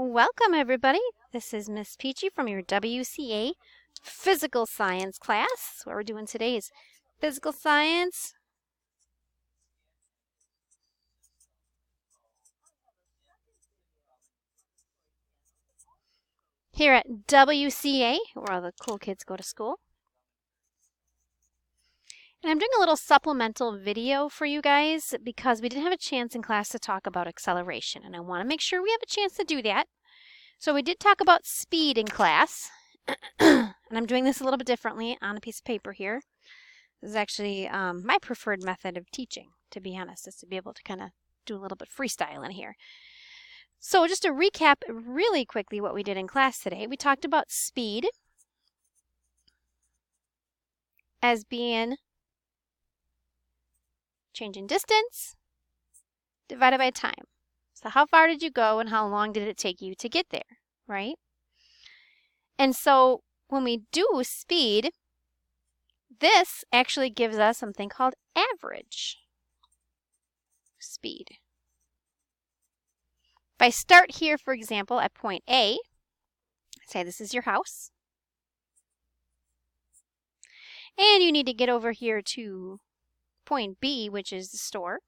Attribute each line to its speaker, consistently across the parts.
Speaker 1: Welcome everybody. This is Miss Peachy from your WCA physical science class. What we're doing today is physical science. Here at WCA, where all the cool kids go to school. And I'm doing a little supplemental video for you guys because we didn't have a chance in class to talk about acceleration, and I want to make sure we have a chance to do that. So we did talk about speed in class, and I'm doing this a little bit differently on a piece of paper here. This is actually my preferred method of teaching, to be honest, is to be able to kind of do a little bit freestyle in here. So just to recap really quickly what we did in class today, we talked about speed as being change in distance divided by time. So how far did you go and how long did it take you to get there, right? And so when we do speed, this actually gives us something called average speed. If I start here, for example, at point A, say this is your house, and you need to get over here to point B, which is the store.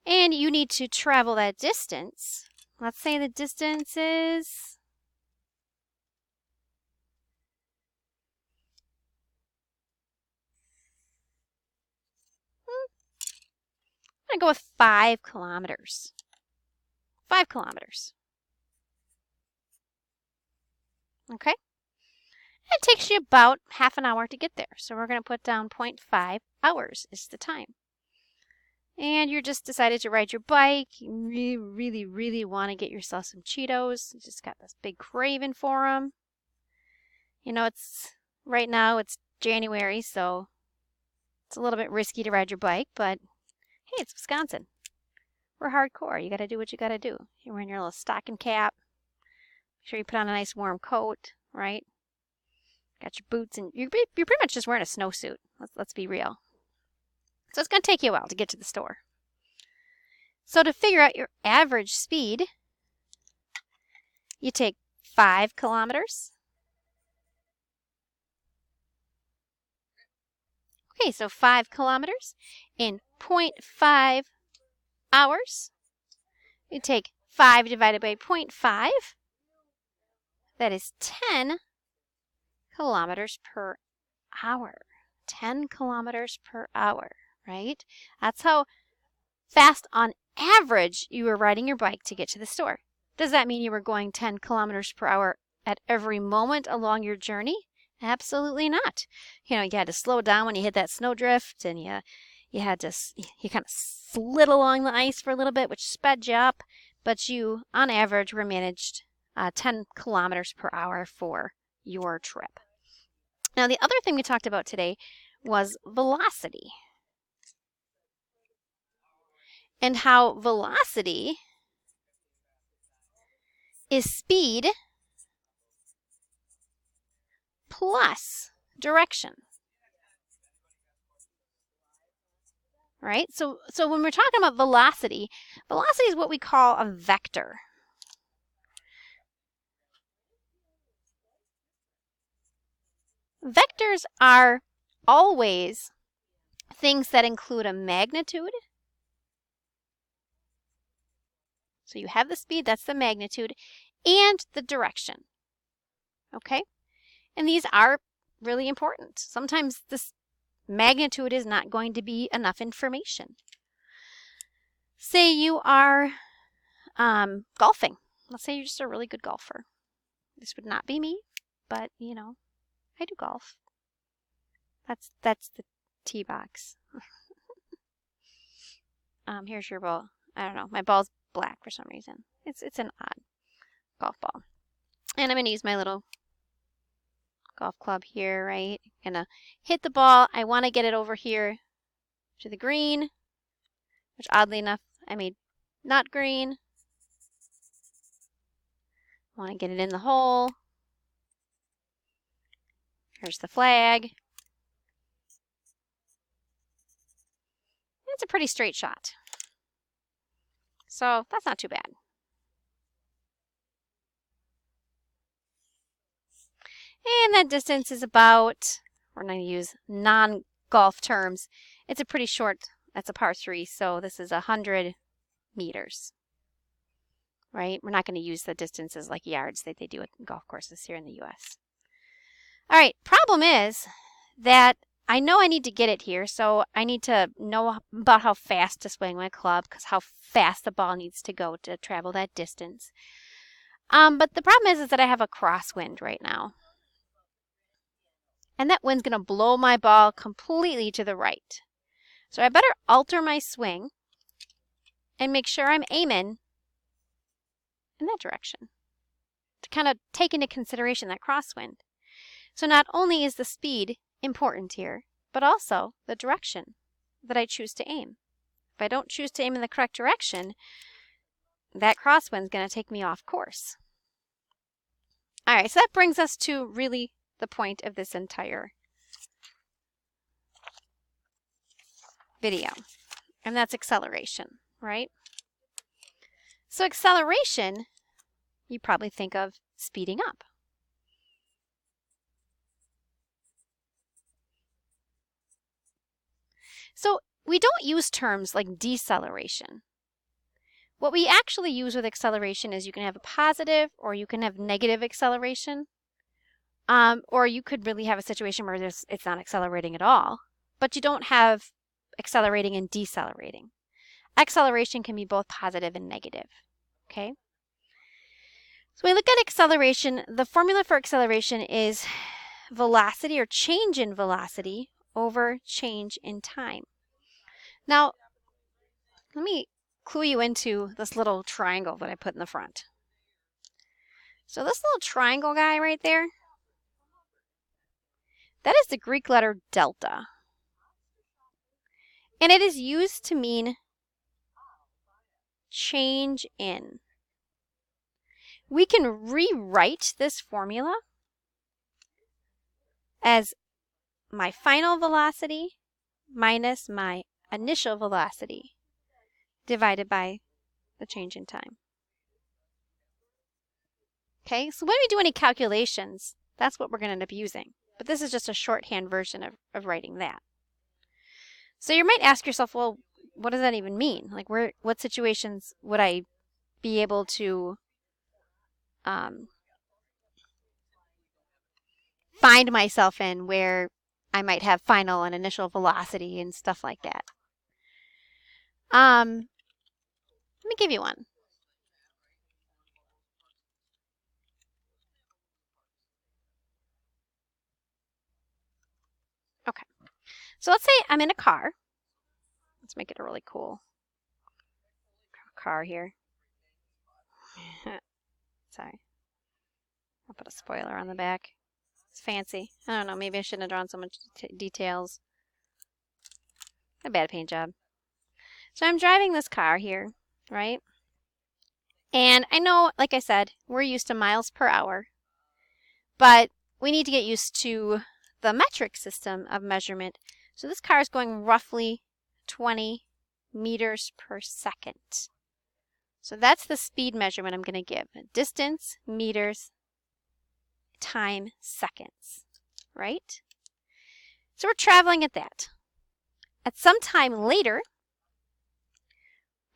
Speaker 1: And you need to travel that distance. Let's say the distance is I'm going to go with 5 kilometers. 5 kilometers. Okay? It takes you about half an hour to get there. So we're going to put down 0.5 hours is the time. And you just decided to ride your bike. You really want to get yourself some Cheetos. You just got this big craving for them. You know, right now it's January, so it's a little bit risky to ride your bike, but hey, it's Wisconsin. We're hardcore. You got to do what you got to do. You're wearing your little stocking cap. Make sure you put on a nice warm coat, right? Got your boots, and you're pretty much just wearing a snowsuit. Let's be real. So it's going to take you a while to get to the store. So to figure out your average speed, you take 5 kilometers. Okay, so 5 kilometers in 0.5 hours. You take 5 divided by 0.5. That is 10 kilometers per hour. 10 kilometers per hour, right? That's how fast on average you were riding your bike to get to the store. Does that mean you were going 10 kilometers per hour at every moment along your journey? Absolutely not. You know, you had to slow down when you hit that snowdrift, and you kind of slid along the ice for a little bit, which sped you up, but you, on average, were managed 10 kilometers per hour for your trip. Now, the other thing we talked about today was velocity, and how velocity is speed plus direction. Right? So when we're talking about velocity is what we call a vector. Vectors are always things that include a magnitude. So you have the speed, that's the magnitude, and the direction. Okay? And these are really important. Sometimes this magnitude is not going to be enough information. Say you are golfing. Let's say you're just a really good golfer. This would not be me, but you know, I do golf. That's the tee box. Here's your ball. I don't know. My ball's black for some reason. It's an odd golf ball. And I'm going to use my little golf club here, right? Gonna hit the ball. I want to get it over here to the green, which oddly enough I made not green. I want to get it in the hole. Here's the flag. It's a pretty straight shot. So that's not too bad. And that distance is about, we're going to use non-golf terms. It's a pretty short, that's a par 3, so this is 100 meters, right? We're not going to use the distances like yards that they do at golf courses here in the U.S. All right, problem is that I know I need to get it here, so I need to know about how fast to swing my club, because how fast the ball needs to go to travel that distance. But the problem is that I have a crosswind right now. And that wind's going to blow my ball completely to the right. So I better alter my swing and make sure I'm aiming in that direction to kind of take into consideration that crosswind. So not only is the speed important here, but also the direction that I choose to aim. If I don't choose to aim in the correct direction, that crosswind's going to take me off course. All right, so that brings us to really the point of this entire video, and that's acceleration, right? So acceleration, you probably think of speeding up. So we don't use terms like deceleration. What we actually use with acceleration is you can have a positive or you can have negative acceleration. Or you could really have a situation where it's not accelerating at all, but you don't have accelerating and decelerating. Acceleration can be both positive and negative, okay? So when we look at acceleration, the formula for acceleration is velocity or change in velocity over change in time. Now, let me clue you into this little triangle that I put in the front. So this little triangle guy right there, that is the Greek letter delta. And it is used to mean change in. We can rewrite this formula as my final velocity minus my initial velocity divided by the change in time. Okay, so when we do any calculations, that's what we're going to end up using. But this is just a shorthand version of writing that. So you might ask yourself, well, what does that even mean? Like, what situations would I be able to find myself in where I might have final and initial velocity and stuff like that? Let me give you one. Okay, so let's say I'm in a car. Let's make it a really cool car here. Sorry. I'll put a spoiler on the back. It's fancy. I don't know, maybe I shouldn't have drawn so much details. A bad paint job. So I'm driving this car here, right? And I know, like I said, we're used to miles per hour, but we need to get used to the metric system of measurement. So this car is going roughly 20 meters per second. So that's the speed measurement I'm going to give. Distance, meters, time, seconds, right? So we're traveling at that. At some time later,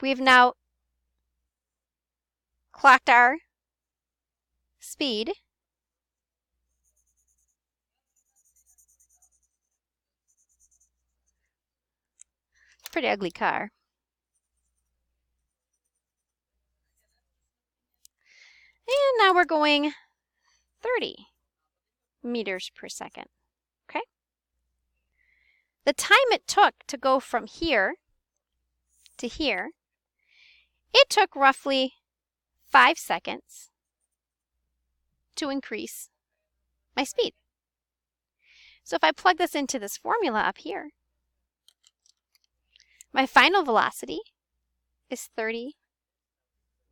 Speaker 1: we've now clocked our speed. Pretty ugly car. And now we're going 30 meters per second, okay? The time it took to go from here to here, it took roughly 5 seconds to increase my speed. So if I plug this into this formula up here, my final velocity is 30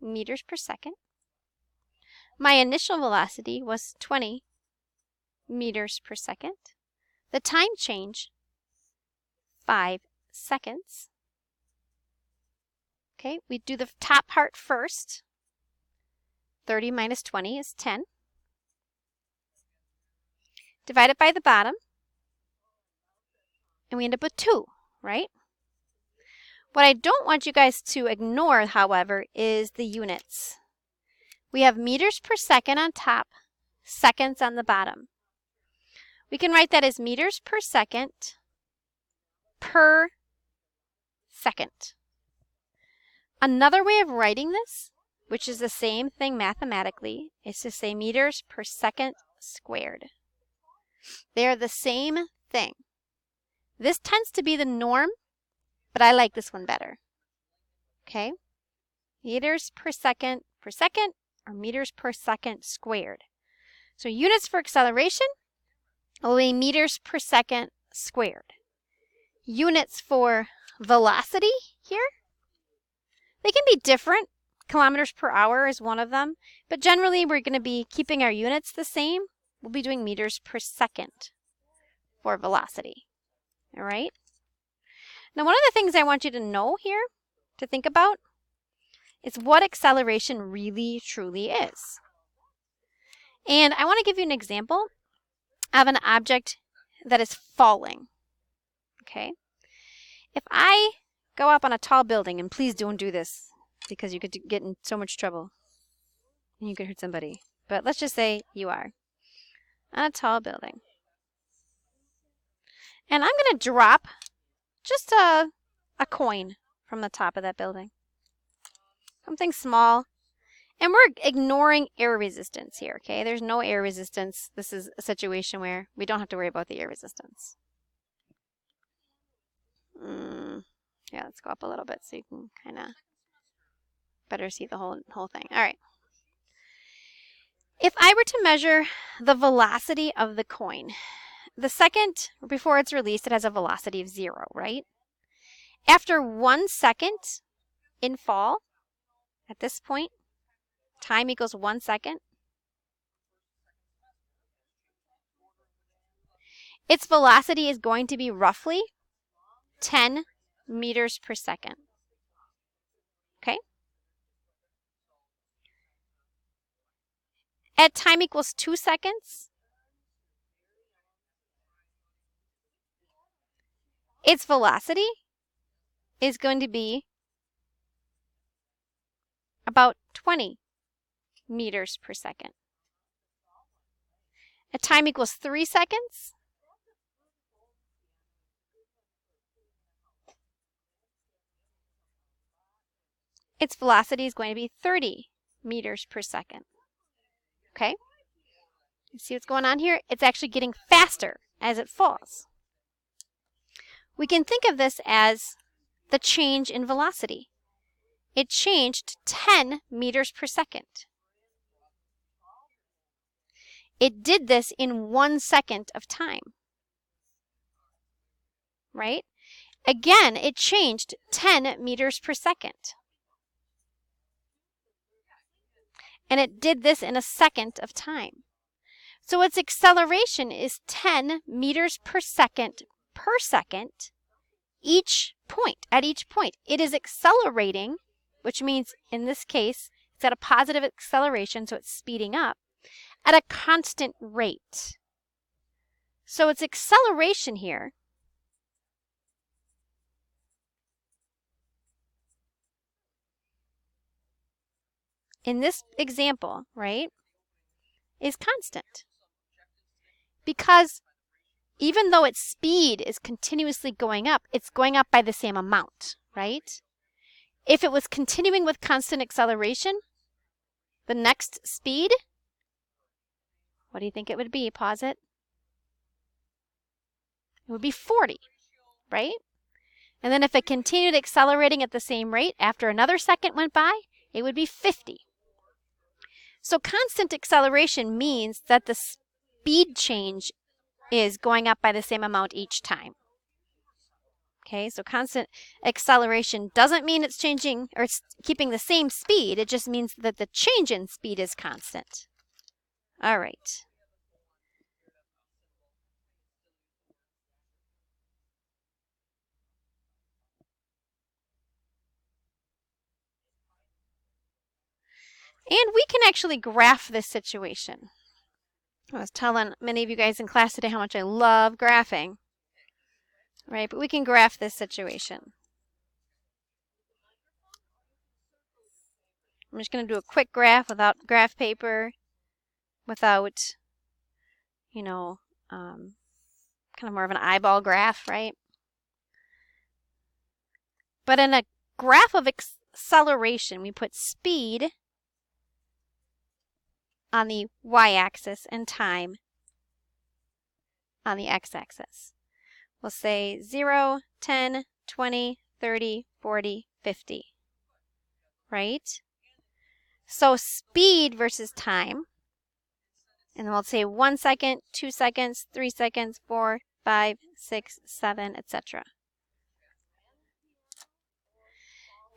Speaker 1: meters per second. My initial velocity was 20 meters per second. The time change, 5 seconds. Okay, we do the top part first. 30 minus 20 is 10. Divide it by the bottom, and we end up with 2, right? What I don't want you guys to ignore, however, is the units. We have meters per second on top, seconds on the bottom. We can write that as meters per second per second. Another way of writing this, which is the same thing mathematically, is to say meters per second squared. They are the same thing. This tends to be the norm, but I like this one better. Okay? Meters per second or meters per second squared. So units for acceleration will be meters per second squared. Units for velocity here, they can be different. Kilometers per hour is one of them, but generally we're going to be keeping our units the same. We'll be doing meters per second for velocity. All right? Now, one of the things I want you to know here, to think about, is what acceleration really truly is. And I want to give you an example of an object that is falling. Okay? If I go up on a tall building, and please don't do this because you could get in so much trouble and you could hurt somebody. But let's just say you are on a tall building. And I'm going to drop just a coin from the top of that building. Something small. And we're ignoring air resistance here, okay? There's no air resistance. This is a situation where we don't have to worry about the air resistance. Yeah, let's go up a little bit so you can kind of better see the whole thing. All right. If I were to measure the velocity of the coin, the second before it's released, it has a velocity of 0, right? After 1 second in fall, at this point, time equals 1 second. Its velocity is going to be roughly 10 meters per second. Okay? At time equals 2 seconds, its velocity is going to be about 20 meters per second. At time equals 3 seconds, its velocity is going to be 30 meters per second. Okay? You see what's going on here? It's actually getting faster as it falls. We can think of this as the change in velocity. It changed 10 meters per second. It did this in 1 second of time. Right? Again, it changed 10 meters per second. And it did this in a second of time. So its acceleration is 10 meters per second each point. At each point, it is accelerating, which means in this case, it's at a positive acceleration, so it's speeding up, at a constant rate. So its acceleration here in this example, right, is constant. Because even though its speed is continuously going up, it's going up by the same amount, right? If it was continuing with constant acceleration, the next speed, what do you think it would be? Pause it. It would be 40, right? And then if it continued accelerating at the same rate after another second went by, it would be 50. So constant acceleration means that the speed change is going up by the same amount each time. Okay, so constant acceleration doesn't mean it's changing or it's keeping the same speed. It just means that the change in speed is constant. All right. And we can actually graph this situation. I was telling many of you guys in class today how much I love graphing, right? But we can graph this situation. I'm just going to do a quick graph without graph paper, without, you know, kind of more of an eyeball graph, right? But in a graph of acceleration, we put speed on the y-axis and time on the x-axis. We'll say 0, 10, 20, 30, 40, 50, right? So speed versus time, and then we'll say 1 second, 2 seconds, 3 seconds, 4, 5, 6, 7, etc.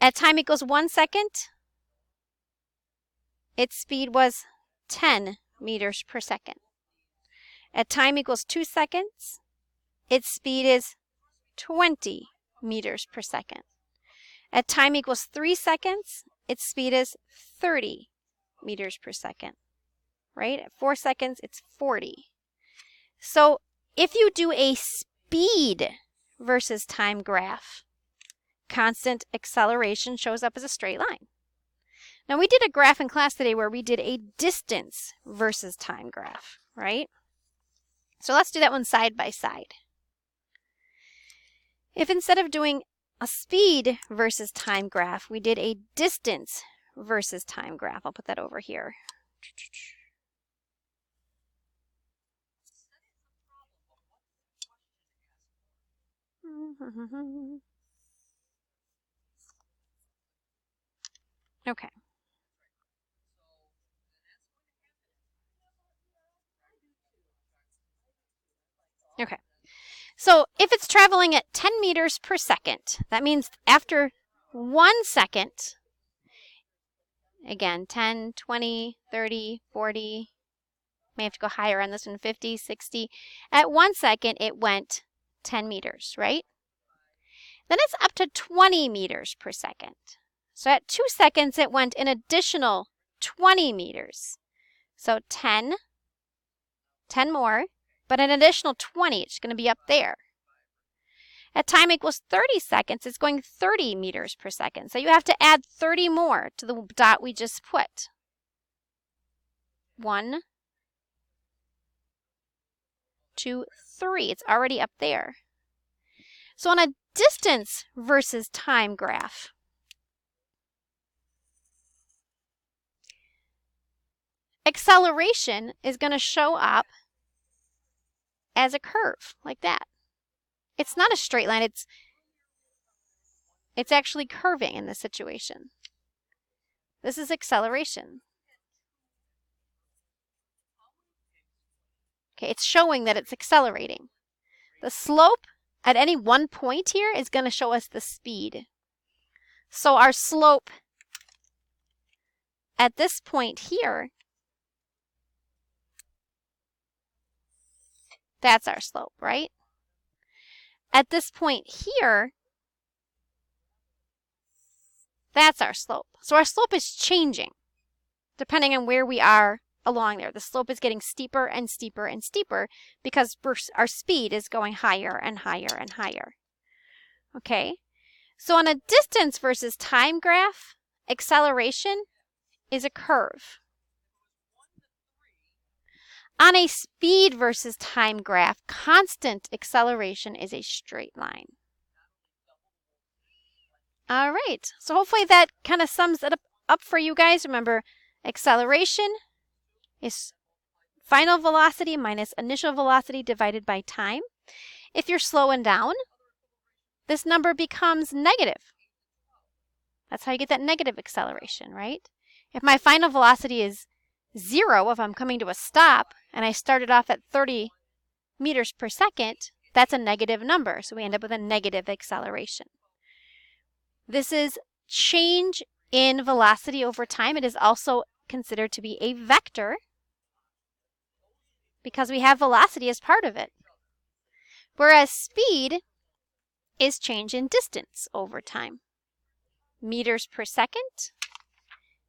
Speaker 1: At time equals 1 second, its speed was 10 meters per second. At time equals 2 seconds, its speed is 20 meters per second. At time equals 3 seconds, its speed is 30 meters per second, right? At 4 seconds, it's 40. So if you do a speed versus time graph, constant acceleration shows up as a straight line. Now, we did a graph in class today where we did a distance versus time graph, right? So let's do that one side by side. If instead of doing a speed versus time graph, we did a distance versus time graph, I'll put that over here. Okay. Okay. So if it's traveling at 10 meters per second, that means after 1 second, again, 10, 20, 30, 40, may have to go higher on this one, 50, 60. At 1 second, it went 10 meters, right? Then it's up to 20 meters per second. So at 2 seconds, it went an additional 20 meters. So 10 more, but an additional 20, it's going to be up there. At time equals 30 seconds, it's going 30 meters per second. So you have to add 30 more to the dot we just put. 1, 2, 3. It's already up there. So on a distance versus time graph, acceleration is going to show up as a curve like that. It's not a straight line. It's actually curving in this situation. This is acceleration. Okay, it's showing that it's accelerating. The slope at any one point here is going to show us the speed. So our slope at this point here, that's our slope, right? At this point here, that's our slope. So our slope is changing depending on where we are along there. The slope is getting steeper and steeper and steeper because our speed is going higher and higher and higher. Okay, so on a distance versus time graph, acceleration is a curve. On a speed versus time graph, constant acceleration is a straight line. All right, so hopefully that kind of sums it up for you guys. Remember, acceleration is final velocity minus initial velocity divided by time. If you're slowing down, this number becomes negative. That's how you get that negative acceleration, right? If my final velocity is 0, if I'm coming to a stop and I started off at 30 meters per second, that's a negative number. So we end up with a negative acceleration. This is change in velocity over time. It is also considered to be a vector because we have velocity as part of it. Whereas speed is change in distance over time. Meters per second,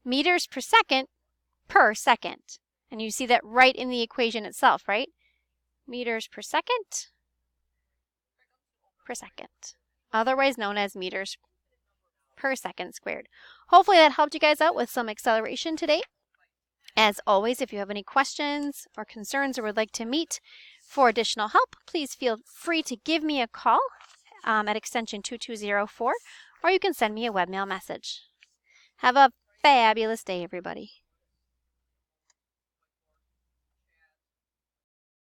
Speaker 1: meters per second. And you see that right in the equation itself, right? Meters per second, otherwise known as meters per second squared. Hopefully that helped you guys out with some acceleration today. As always, if you have any questions or concerns or would like to meet for additional help, please feel free to give me a call at extension 2204, or you can send me a webmail message. Have a fabulous day, everybody.